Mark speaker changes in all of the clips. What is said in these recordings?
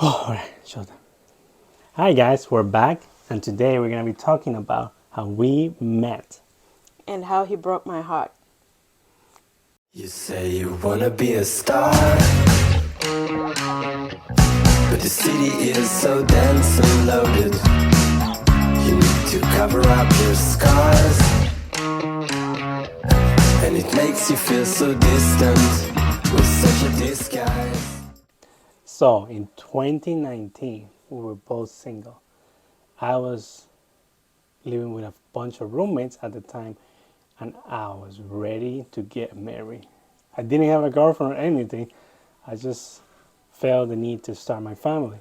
Speaker 1: Oh, all right, show them. Hi guys, we're back, and today we're gonna be talking about how we met.
Speaker 2: And how he broke my heart.
Speaker 3: You say you wanna be a star, but the city is so dense and loaded. You need to cover up your scars, and it makes you feel so distant with such a disguise.
Speaker 1: So in 2019, we were both single. I was living with a bunch of roommates at the time, and I was ready to get married. I didn't have a girlfriend or anything. I just felt the need to start my family.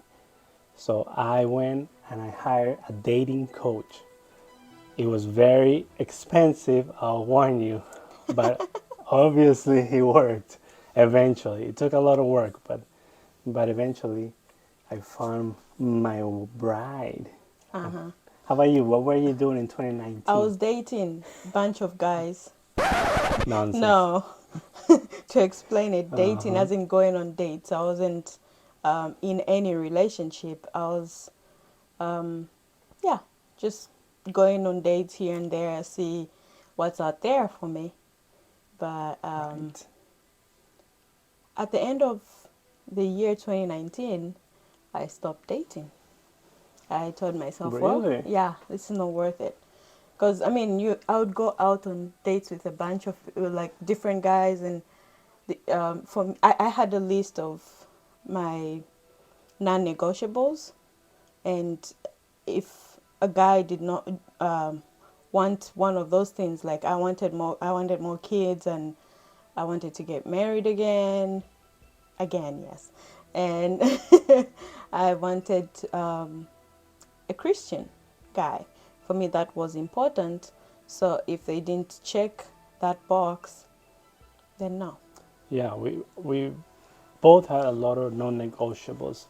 Speaker 1: So I went and I hired a dating coach. It was very expensive, I'll warn you, but obviously it worked eventually. It took a lot of work, but eventually I found my bride.
Speaker 2: Uh-huh.
Speaker 1: How about you? What were you doing in 2019?
Speaker 2: I was dating a bunch of guys.
Speaker 1: Nonsense.
Speaker 2: No, to explain it, dating as in going on dates. I wasn't in any relationship. I was, yeah, just going on dates here and there, see what's out there for me. But
Speaker 1: Right.
Speaker 2: at the end of the year 2019, I stopped dating. I told myself, well,
Speaker 1: Really?
Speaker 2: yeah, this is not worth it. Because, I mean, I would go out on dates with a bunch of, like, different guys. And I had a list of my non-negotiables. And if a guy did not want one of those things, like I wanted more kids, and I wanted to get married again, yes. And I wanted a Christian guy. For me, that was important. So if they didn't check that box, then no.
Speaker 1: Yeah, we both had a lot of non-negotiables,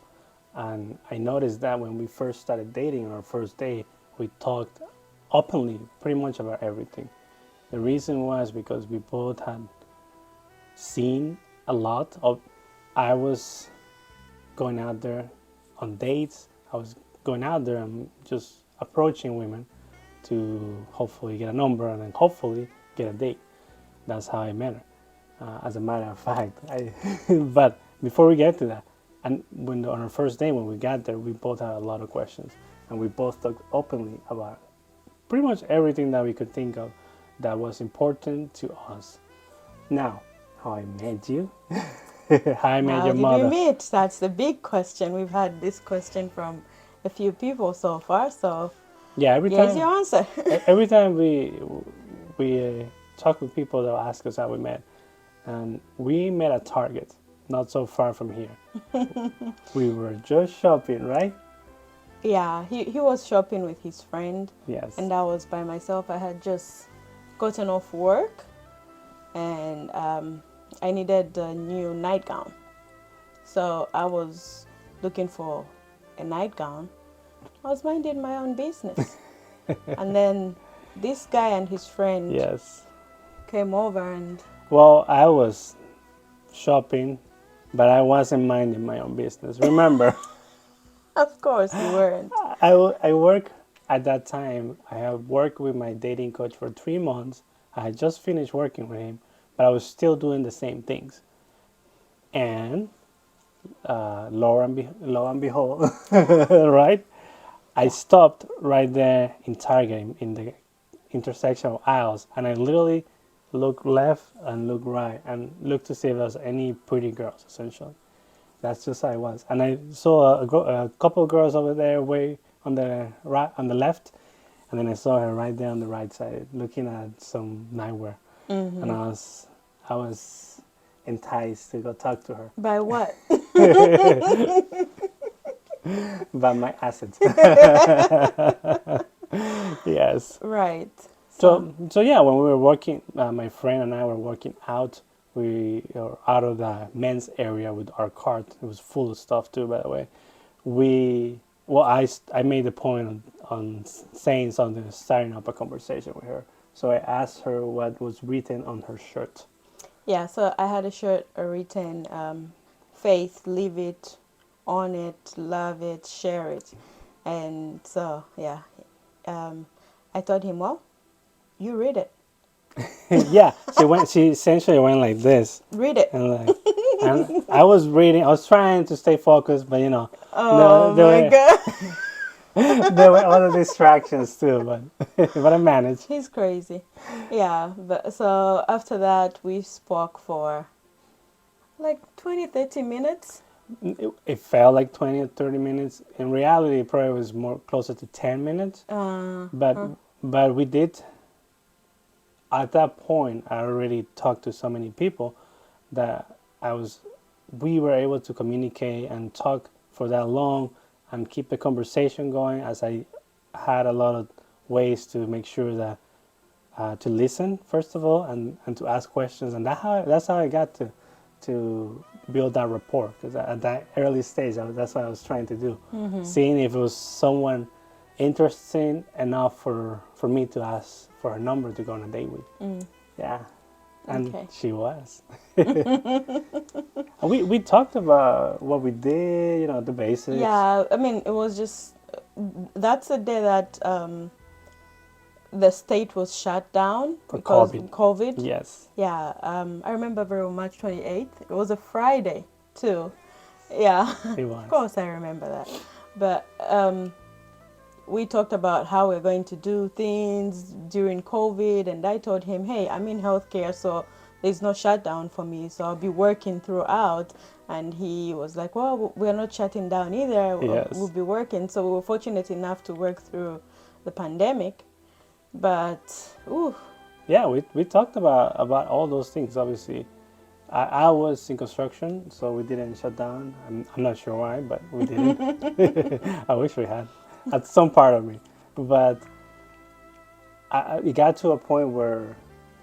Speaker 1: and I noticed that when we first started dating on our first date, we talked openly pretty much about everything. The reason was because we both had seen a lot of. I was going out there on dates. I was going out there and just approaching women to hopefully get a number and then hopefully get a date. That's how I met her. As a matter of fact, but before we get to that, and on our first day when we got there, we both had a lot of questions, and we both talked openly about pretty much everything that we could think of that was important to us. Now, how I met you, how I met
Speaker 2: How
Speaker 1: your
Speaker 2: did we
Speaker 1: mother.
Speaker 2: meet? That's the big question. We've had this question from a few people so far. So
Speaker 1: Yeah,
Speaker 2: here's your answer.
Speaker 1: every time we talk with people, they'll ask us how we met, and we met at Target, not so far from here. We were just shopping, right?
Speaker 2: Yeah, he was shopping with his friend,
Speaker 1: Yes.
Speaker 2: and I was by myself. I had just gotten off work, and I needed a new nightgown. So I was looking for a nightgown. I was minding my own business. And then this guy and his friend
Speaker 1: Yes.
Speaker 2: came over, and
Speaker 1: Well, I was shopping, but I wasn't minding my own business. Remember,
Speaker 2: of course you weren't.
Speaker 1: I work at that time. I have worked with my dating coach for 3 months. I had just finished working with him, but I was still doing the same things. And lo and behold, right? I
Speaker 2: Yeah.
Speaker 1: stopped right there in Target in the intersection of aisles, and I literally looked left and looked right and looked to see if there was any pretty girls. Essentially, that's just how it was. And I saw a couple of girls over there, way on the right, on the left, and then I saw her right there on the right side, looking at some nightwear, and I was enticed to go talk to her
Speaker 2: By what?
Speaker 1: about my assets. Yes.
Speaker 2: Right. So,
Speaker 1: So yeah, when we were working, my friend and I were working out. We were out of the men's area with our cart. It was full of stuff too, by the way. I made the point on saying something, starting up a conversation with her. So I asked her what was written on her shirt.
Speaker 2: yeah, so I had a shirt written, faith, leave it on it, love it, share it. And so, yeah, I told him, well, you read it.
Speaker 1: Yeah, she essentially went like this,
Speaker 2: Read it.
Speaker 1: and like, and I was reading. I was trying to stay focused, but you know,
Speaker 2: Oh
Speaker 1: there
Speaker 2: my
Speaker 1: were
Speaker 2: God.
Speaker 1: there were other distractions too. But but I managed.
Speaker 2: He's crazy. Yeah, but so after that, we spoke for like 20, 30 minutes.
Speaker 1: It felt like 20 or 30 minutes. In reality, it probably was more closer to 10 minutes. But but we did at that point. I already talked to so many people that we were able to communicate and talk for that long and keep the conversation going. As I had a lot of ways to make sure that to listen first of all and to ask questions, and that's how I got to build that rapport, because at that early stage that's what I was trying to do, seeing if it was someone interesting enough for me to ask for her number to go on a date with. Yeah, and
Speaker 2: Okay.
Speaker 1: she was. And we talked about what we did, you know, the basics.
Speaker 2: Yeah, I mean, it was just that's the day that the state was shut down
Speaker 1: For
Speaker 2: because
Speaker 1: COVID.
Speaker 2: COVID.
Speaker 1: Yes.
Speaker 2: Yeah, I remember very well, March 28th. It was a Friday too. Yeah,
Speaker 1: It was.
Speaker 2: of course I remember that. But we talked about how we're going to do things during COVID, and I told him, hey, I'm in healthcare, so there's no shutdown for me, so I'll be working throughout. And he was like, well, we're not shutting down either.
Speaker 1: Yes.
Speaker 2: We'll be working. So we were fortunate enough to work through the pandemic. But, ooh,
Speaker 1: Yeah, we talked about all those things. Obviously, I was in construction, so we didn't shut down. I'm not sure why, but we didn't. I wish we had, at some part of me. But it got to a point where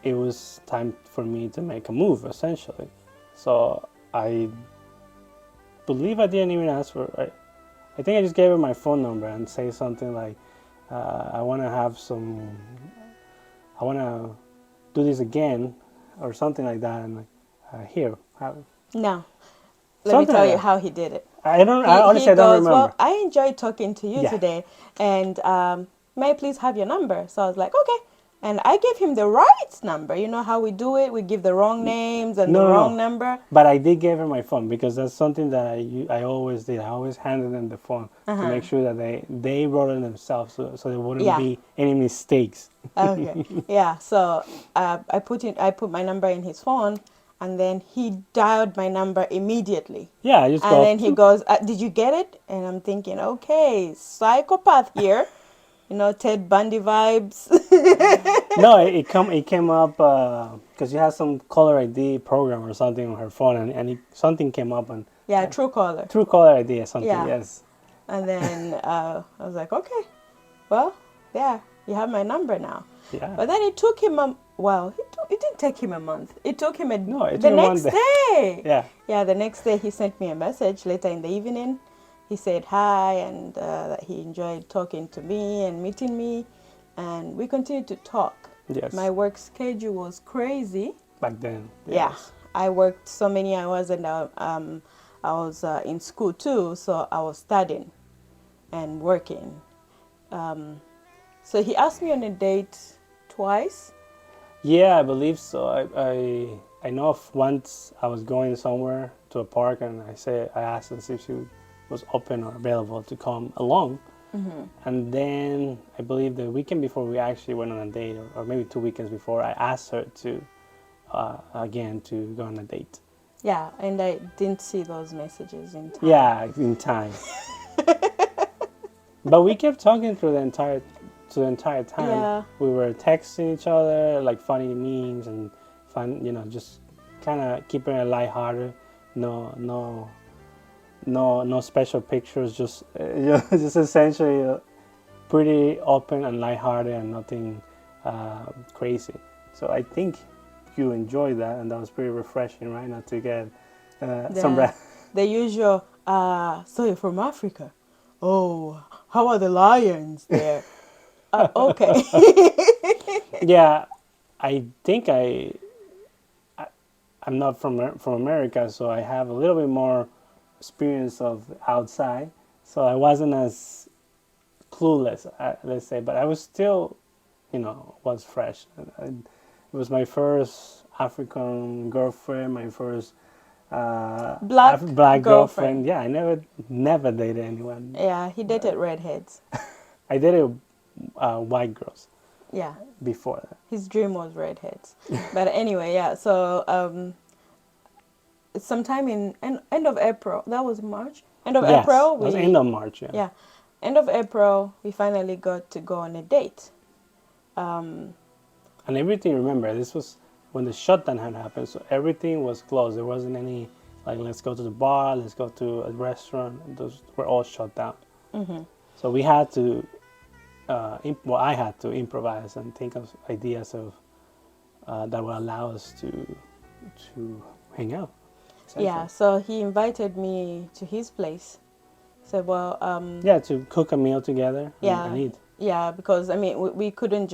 Speaker 1: it was time for me to make a move, essentially. So I believe I didn't even ask for. I think I just gave her my phone number and say something like, I want to have some. I want to do this again, or something like that. And here, have.
Speaker 2: no. Let me
Speaker 1: Something
Speaker 2: tell
Speaker 1: like
Speaker 2: you
Speaker 1: that.
Speaker 2: how he did it.
Speaker 1: I don't. I honestly I don't remember.
Speaker 2: well, I enjoyed talking to you
Speaker 1: Yeah.
Speaker 2: today, and may I please have your number? So I was like, okay. And I gave him the right number. You know how we do it? We give the wrong names and the wrong number.
Speaker 1: But I did give her my phone, because that's something that I always did. I always handed them the phone to make sure that they wrote it themselves, so there wouldn't
Speaker 2: Yeah.
Speaker 1: be any mistakes.
Speaker 2: Okay. Yeah. So I put my number in his phone, and then he dialed my number immediately.
Speaker 1: Yeah, I just
Speaker 2: And
Speaker 1: go.
Speaker 2: then he goes, did you get it? And I'm thinking, okay, psychopath here. You know, Ted Bundy vibes.
Speaker 1: No, it came up because you had some caller ID program or something on her phone, and something came up on
Speaker 2: Yeah, Truecaller.
Speaker 1: through caller ID or something.
Speaker 2: Yeah.
Speaker 1: Yes.
Speaker 2: And then I was like, okay, well, yeah, you have my number now.
Speaker 1: Yeah.
Speaker 2: But then it took him it didn't take him a month. It took him
Speaker 1: it
Speaker 2: the
Speaker 1: took him one
Speaker 2: next
Speaker 1: day.
Speaker 2: day.
Speaker 1: Yeah.
Speaker 2: Yeah, the next day he sent me a message later in the evening. He said hi, and that he enjoyed talking to me and meeting me. And we continued to talk.
Speaker 1: Yes.
Speaker 2: My work schedule was crazy.
Speaker 1: Back then.
Speaker 2: Yeah,
Speaker 1: Yes.
Speaker 2: I worked so many hours, and I was in school too, so I was studying and working. So he asked me on a date twice.
Speaker 1: Yeah, I believe so. I know of once I was going somewhere to a park, and I asked her if she was open or available to come along. And then I believe the weekend before we actually went on a date, or maybe 2 weekends before, I asked her to again to go on a date.
Speaker 2: Yeah, and I didn't see those messages in time.
Speaker 1: Yeah, in time. But we kept talking through the entire time.
Speaker 2: Yeah.
Speaker 1: We were texting each other like funny memes and fun, just kind of keeping it lighthearted. No special pictures. Just just essentially pretty open and lighthearted and nothing crazy. So I think you enjoyed that, and that was pretty refreshing, right? Not to get some
Speaker 2: The usual, so you're from Africa. Oh, how are the lions there? Okay.
Speaker 1: Yeah, I think I'm not from America, so I have a little bit more experience of outside, so I wasn't as clueless, let's say, but I was still, was fresh. It was my first African girlfriend, my first
Speaker 2: Black
Speaker 1: black
Speaker 2: girlfriend.
Speaker 1: girlfriend. Yeah, I never dated anyone.
Speaker 2: Yeah, he dated redheads.
Speaker 1: I dated white girls
Speaker 2: Yeah,
Speaker 1: before that.
Speaker 2: his dream was redheads. But anyway, yeah. So sometime in end of April. That was March. End of
Speaker 1: Yes,
Speaker 2: April.
Speaker 1: it was end of March. Yeah.
Speaker 2: Yeah, end of April. We finally got to go on a date.
Speaker 1: And everything. Remember, this was when the shutdown had happened, so everything was closed. There wasn't any like let's go to the bar, let's go to a restaurant. Those were all shut down. So we had to, I had to improvise and think of ideas of that would allow us to hang out.
Speaker 2: Yeah.
Speaker 1: essentially.
Speaker 2: So he invited me to his place. Said, well,
Speaker 1: Yeah, to cook a meal together
Speaker 2: yeah,
Speaker 1: and eat.
Speaker 2: yeah, because I mean, we couldn't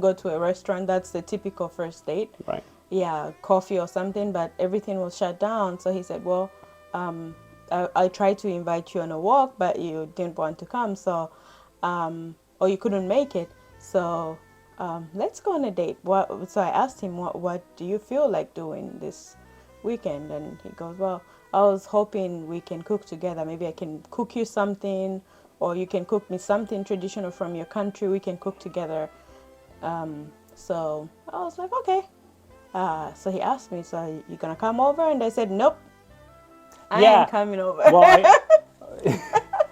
Speaker 2: go to a restaurant. That's the typical first date.
Speaker 1: Right.
Speaker 2: Yeah, coffee or something, but everything was shut down. So he said, well, I tried to invite you on a walk, but you didn't want to come, so or you couldn't make it. So let's go on a date. So I asked him, what do you feel like doing this weekend? And he goes, well, I was hoping we can cook together. Maybe I can cook you something, or you can cook me something traditional from your country. We can cook together. So I was like, okay. So he asked me, so you gonna come over? And I said, nope, I ain't coming over.
Speaker 1: Well,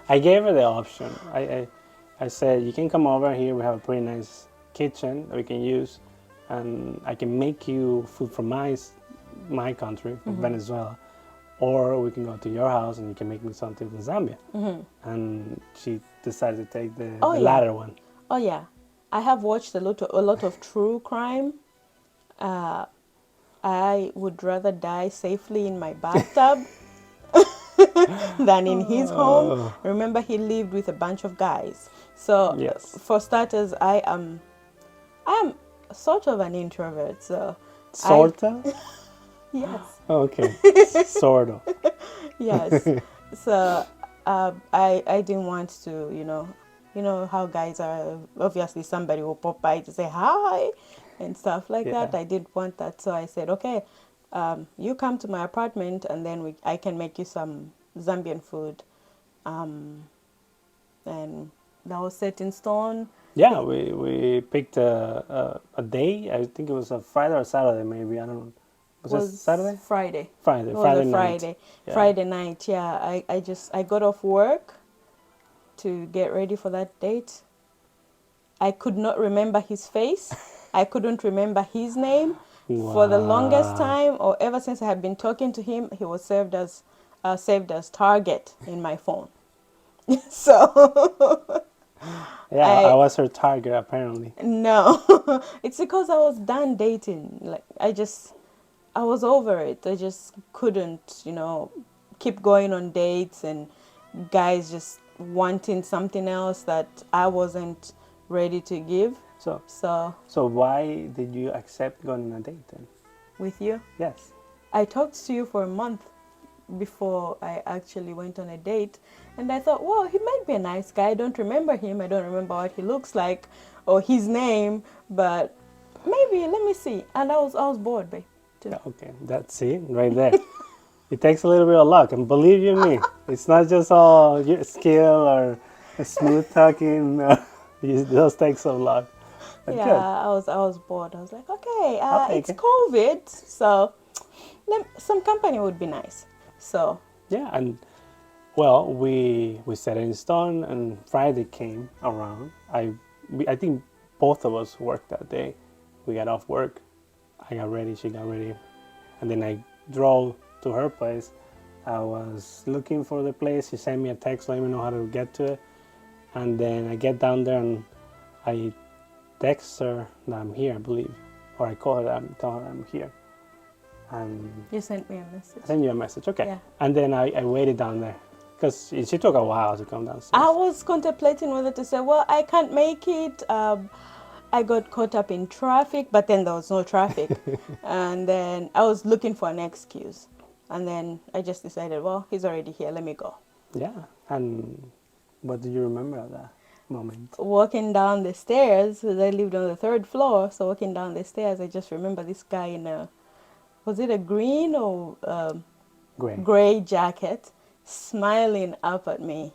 Speaker 1: I gave her the option. I said, you can come over here. We have a pretty nice kitchen that we can use, and I can make you food from my country, from Venezuela, or we can go to your house and you can make me something from Zambia. And she decided to take the latter one.
Speaker 2: Oh yeah, I have watched a lot of true crime. I would rather die safely in my bathtub than in his home. Remember, he lived with a bunch of guys. So
Speaker 1: Yes.
Speaker 2: for starters, I am sort of an introvert. So
Speaker 1: Sort of?
Speaker 2: yes,
Speaker 1: Okay. Sort of.
Speaker 2: yes. So I didn't want to, you know how guys are. Obviously, somebody will pop by to say hi and stuff like that.
Speaker 1: Yeah.
Speaker 2: I didn't want that, so I said, okay, you come to my apartment, and then I can make you some Zambian food, and that was set in stone.
Speaker 1: Yeah, we picked a day. I think it was a Friday or Saturday, maybe. I don't know. Was it Saturday?
Speaker 2: Friday.
Speaker 1: Friday.
Speaker 2: It was
Speaker 1: Friday
Speaker 2: a
Speaker 1: night.
Speaker 2: Friday.
Speaker 1: Yeah.
Speaker 2: Friday night. Yeah, I got off work to get ready for that date. I could not remember his face. I couldn't remember his name. For the longest
Speaker 1: Wow.
Speaker 2: time, or ever since I had been talking to him, he was saved as target in my phone. So
Speaker 1: Yeah,
Speaker 2: I
Speaker 1: I was her target apparently.
Speaker 2: no, it's because I was done dating. Like I was over it. I just couldn't, keep going on dates and guys just wanting something else that I wasn't ready to give.
Speaker 1: So
Speaker 2: So
Speaker 1: why did you accept going on a date then?
Speaker 2: with you,
Speaker 1: Yes.
Speaker 2: I talked to you for a month before I actually went on a date, and I thought, well, he might be a nice guy. I don't remember him. I don't remember what he looks like or his name, but maybe let me see. And I was bored, babe. Too.
Speaker 1: Yeah, okay, that's it right there. It takes a little bit of luck, and believe you me, it's not just all your skill or smooth talking. Those take some luck. But
Speaker 2: Yeah,
Speaker 1: good.
Speaker 2: I was bored. I was like, okay,
Speaker 1: I'll take
Speaker 2: it's
Speaker 1: it.
Speaker 2: COVID, so some company would be nice. So
Speaker 1: Yeah, and well, we set it in stone, and Friday came around. I think both of us worked that day. We got off work. I got ready. She got ready, and then I drove to her place. I was looking for the place. She sent me a text, letting me know how to get to it, and then I get down there and I text her that I'm here, I believe, or I call her and tell her I'm here. And
Speaker 2: you sent me a message.
Speaker 1: I send you a message, okay.
Speaker 2: Yeah.
Speaker 1: And then I waited down there because she took a while to come downstairs.
Speaker 2: I was contemplating whether to say, well, I can't make it. I got caught up in traffic, but then there was no traffic. And then I was looking for an excuse. And then I just decided, well, he's already here. Let me go.
Speaker 1: Yeah. And what do you remember of that moment?
Speaker 2: Walking down the stairs, 'cause I lived on the third floor. So walking down the stairs, I just remember this guy in a, was it a green or
Speaker 1: Great.
Speaker 2: gray jacket, smiling up at me.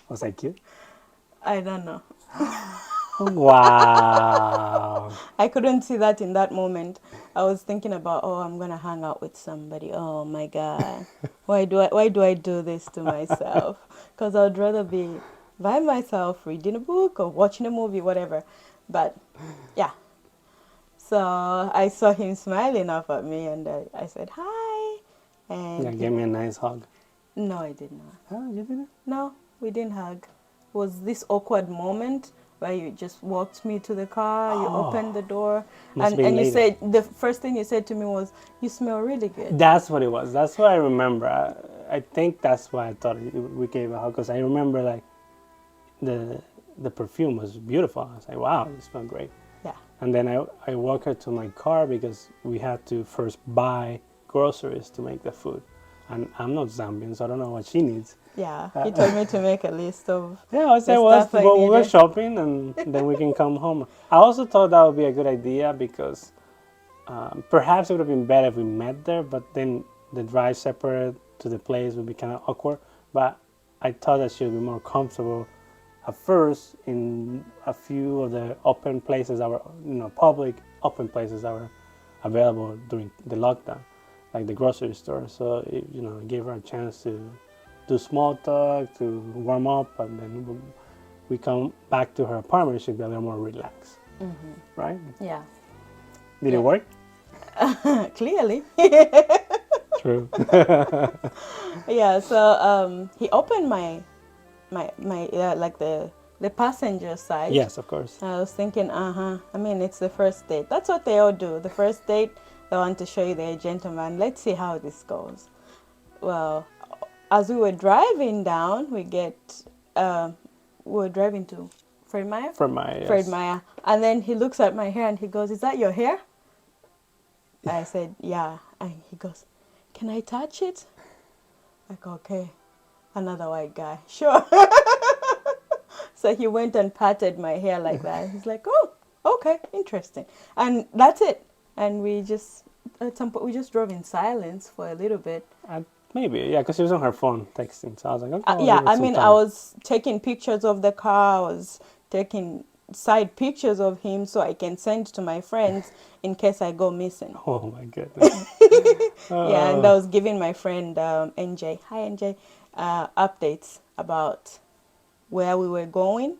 Speaker 1: Was that cute?
Speaker 2: I don't know.
Speaker 1: Wow.
Speaker 2: I couldn't see that in that moment. I was thinking about, oh, I'm gonna hang out with somebody. Oh my God, why do I do this to myself? Because I'd rather be by myself reading a book or watching a movie, whatever. But yeah, so I saw him smiling up at me, and I said hi, and
Speaker 1: Yeah, give me a nice hug.
Speaker 2: no, I did not.
Speaker 1: Oh, you didn't?
Speaker 2: No, we didn't hug. It was this awkward moment where you just walked me to the car, you opened the door,
Speaker 1: Must be
Speaker 2: and you
Speaker 1: later.
Speaker 2: said, the first thing you said to me was, "You smell really good."
Speaker 1: That's what it was. That's what I remember. I think that's why I thought we gave a hug, because I remember like the perfume was beautiful. I was like, wow, it smelled great.
Speaker 2: Yeah.
Speaker 1: And then I walked her to my car because we had to first buy groceries to make the food. And I'm not Zambian, so I don't know what she needs.
Speaker 2: Yeah, he told me to make a list of
Speaker 1: Yeah, I said,
Speaker 2: the
Speaker 1: well,
Speaker 2: stuff I
Speaker 1: we'll go
Speaker 2: needed.
Speaker 1: shopping and then we can come home. I also thought that would be a good idea because perhaps it would have been better if we met there, but then the drive separate to the place would be kind of awkward. But I thought that she would be more comfortable at first in a few of the open places that were, public open places that were available during the lockdown, like the grocery store. So it gave her a chance to do small talk, to warm up, and then we come back to her apartment. She'd be a little more relaxed, right?
Speaker 2: Yeah,
Speaker 1: Did
Speaker 2: Yeah.
Speaker 1: it work?
Speaker 2: clearly.
Speaker 1: True.
Speaker 2: Yeah, so he opened my like the passenger side.
Speaker 1: Yes, of course.
Speaker 2: I was thinking, I mean, it's the first date. That's what they all do. The first date, they want to show you they're a gentleman. Let's see how this goes. Well, as we were driving down, we were driving to Fred Meyer.
Speaker 1: For my
Speaker 2: Fred Meyer. And then he looks at my hair and he goes, "Is that your hair?" I said, "Yeah." And he goes, "Can I touch it?" I go, "Okay." Another white guy. Sure. So he went and patted my hair like that. He's like, "Oh, okay, interesting." And that's it. And we just, at some point, we just drove in silence for a little bit.
Speaker 1: Maybe, yeah, because she was on her phone texting. So I was like, okay. I'll
Speaker 2: Yeah,
Speaker 1: give it
Speaker 2: I
Speaker 1: some
Speaker 2: mean,
Speaker 1: time.
Speaker 2: I was taking pictures of the car. I was taking side pictures of him so I can send to my friends in case I go missing.
Speaker 1: Oh my goodness.
Speaker 2: Yeah, and I was giving my friend NJ, hi NJ, updates about where we were going.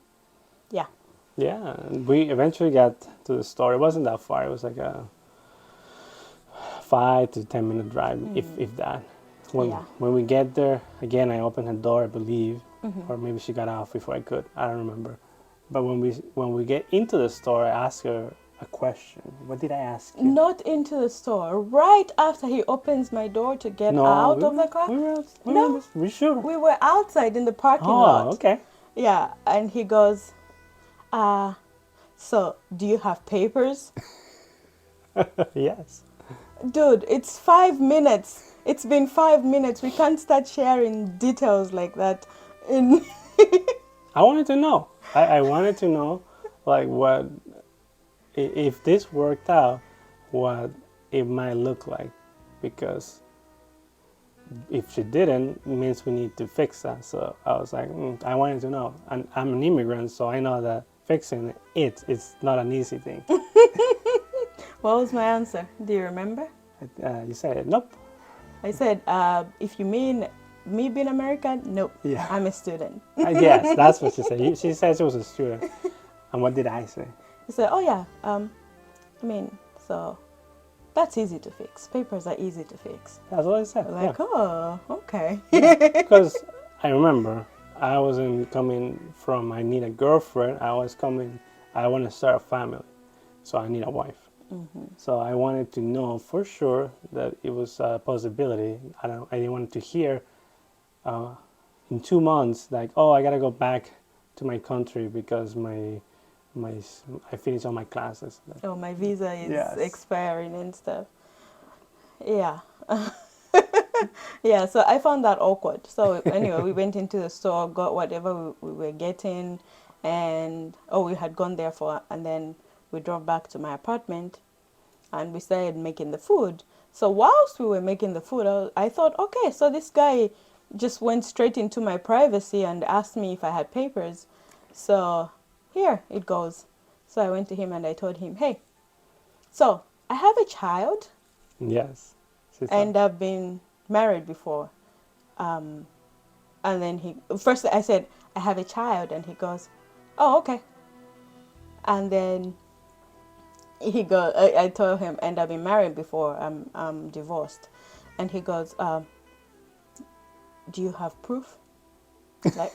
Speaker 2: Yeah.
Speaker 1: Yeah, and we eventually got to the store. It wasn't that far. It was like a 5 to 10 minute drive, if that.
Speaker 2: Yeah.
Speaker 1: When we get there, again, I opened her door, I believe, or maybe she got off before I could. I don't remember. But when we get into the store, I asked her a question. What did I ask you?
Speaker 2: Not into the store. Right after he opens my door to get out of the car. No.
Speaker 1: We sure.
Speaker 2: We were outside in the parking
Speaker 1: Oh,
Speaker 2: lot.
Speaker 1: okay.
Speaker 2: Yeah, and he goes, so do you have papers?
Speaker 1: Yes.
Speaker 2: Dude, it's 5 minutes. It's been 5 minutes. We can't start sharing details like that.
Speaker 1: I wanted to know. I wanted to know, like, what if this worked out, what it might look like, because if she didn't, it means we need to fix that. So I was like, I wanted to know, and I'm an immigrant, so I know that fixing it's not an easy thing.
Speaker 2: What was my answer? Do you remember?
Speaker 1: You said nope.
Speaker 2: I said, if you mean me being American, nope.
Speaker 1: Yeah.
Speaker 2: I'm a student.
Speaker 1: Yes, that's what she said. She said she was a student. And what did I say?
Speaker 2: He said, oh yeah, I mean, so that's easy to fix. Papers are easy to fix.
Speaker 1: That's what I said.
Speaker 2: Like, oh, okay.
Speaker 1: Because I remember I wasn't coming from I need a girlfriend. I was coming, I want to start a family. So I need a wife. So I wanted to know for sure that it was a possibility. I didn't want to hear in 2 months like, oh, I gotta go back to my country because I finished all my classes.
Speaker 2: Oh, my visa is
Speaker 1: Yes.
Speaker 2: expiring and stuff. Yeah. Yeah, so I found that awkward. So anyway, we went into the store, got whatever we were getting, and oh, we had gone there for, and then we drove back to my apartment, and we started making the food. So whilst we were making the food, I thought, okay, so this guy just went straight into my privacy and asked me if I had papers. So here it goes. So I went to him and I told him, hey, so I have a child
Speaker 1: Yes. She said.
Speaker 2: and I've been married before. Um, and then first I said, I have a child, and he goes, oh, okay. And then I told him, and I've been married before, I'm divorced. And he goes, do you have proof? Like,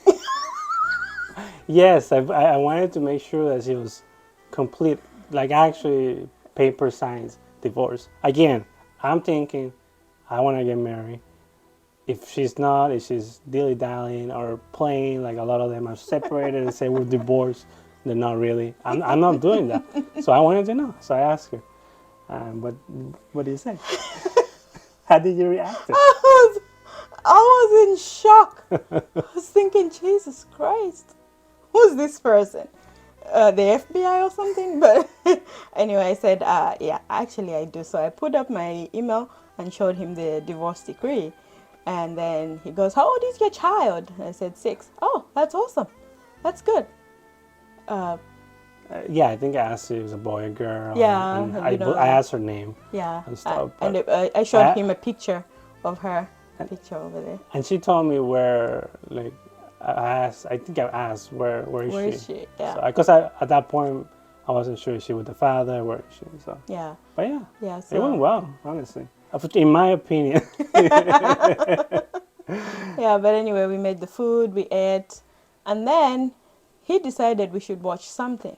Speaker 1: Yes, I wanted to make sure that she was complete, like actually paper signs divorce. Again, I'm thinking I want to get married. If she's not, if she's dilly dallying or playing, like a lot of them are separated and say we're divorced, they're not really. I'm not doing that. So I wanted to know. So I asked her. But what did you say? How did you react?
Speaker 2: I was in shock. I was thinking, Jesus Christ, who's this person? The FBI or something? But anyway, I said, yeah, actually I do. So I put up my email and showed him the divorce decree. And then he goes, how old is your child? And I said, 6. Oh, that's awesome. That's good.
Speaker 1: Yeah, I think I asked if it was a boy or girl.
Speaker 2: Yeah,
Speaker 1: And
Speaker 2: you know.
Speaker 1: I asked her name
Speaker 2: Yeah.
Speaker 1: and stuff.
Speaker 2: And
Speaker 1: but
Speaker 2: I showed
Speaker 1: I-
Speaker 2: him a picture of her. A picture over there.
Speaker 1: and she told me where, like, I think I asked where is
Speaker 2: Where
Speaker 1: she?
Speaker 2: is she? Yeah.
Speaker 1: So, because at that point, I wasn't sure if she was the father, where is she? So,
Speaker 2: Yeah.
Speaker 1: but yeah,
Speaker 2: Yeah.
Speaker 1: it went
Speaker 2: So,
Speaker 1: well, honestly. In my opinion.
Speaker 2: yeah, but anyway, we made the food, we ate, and then he decided we should watch something.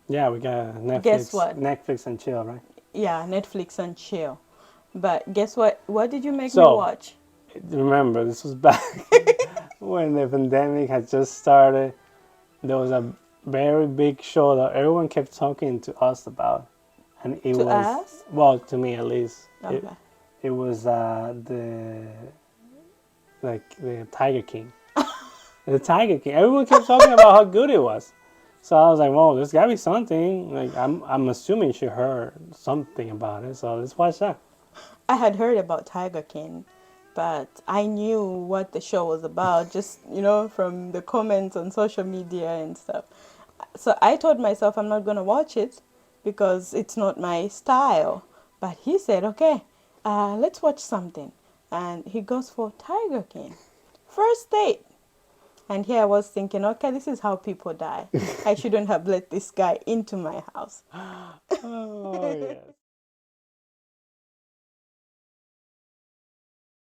Speaker 1: Yeah, we got Netflix.
Speaker 2: Guess what?
Speaker 1: Netflix and chill, right?
Speaker 2: Yeah, Netflix and chill. But guess what? What did you make me
Speaker 1: So-
Speaker 2: watch?
Speaker 1: Remember, this was back when the pandemic had just started. There was a very big show that everyone kept talking to us about, and it
Speaker 2: To
Speaker 1: was
Speaker 2: us?
Speaker 1: well, to me at least.
Speaker 2: Okay.
Speaker 1: It was the Tiger King. The Tiger King. Everyone kept talking about how good it was. So I was like, "Whoa, there's gotta be something." Like I'm assuming she heard something about it. So let's watch that.
Speaker 2: I had heard about Tiger King, but I knew what the show was about, just, from the comments on social media and stuff. So I told myself I'm not going to watch it because it's not my style. But he said, okay, let's watch something. And he goes for Tiger King. First date. And here I was thinking, okay, this is how people die. I shouldn't have let this guy into my house.
Speaker 1: Oh yes.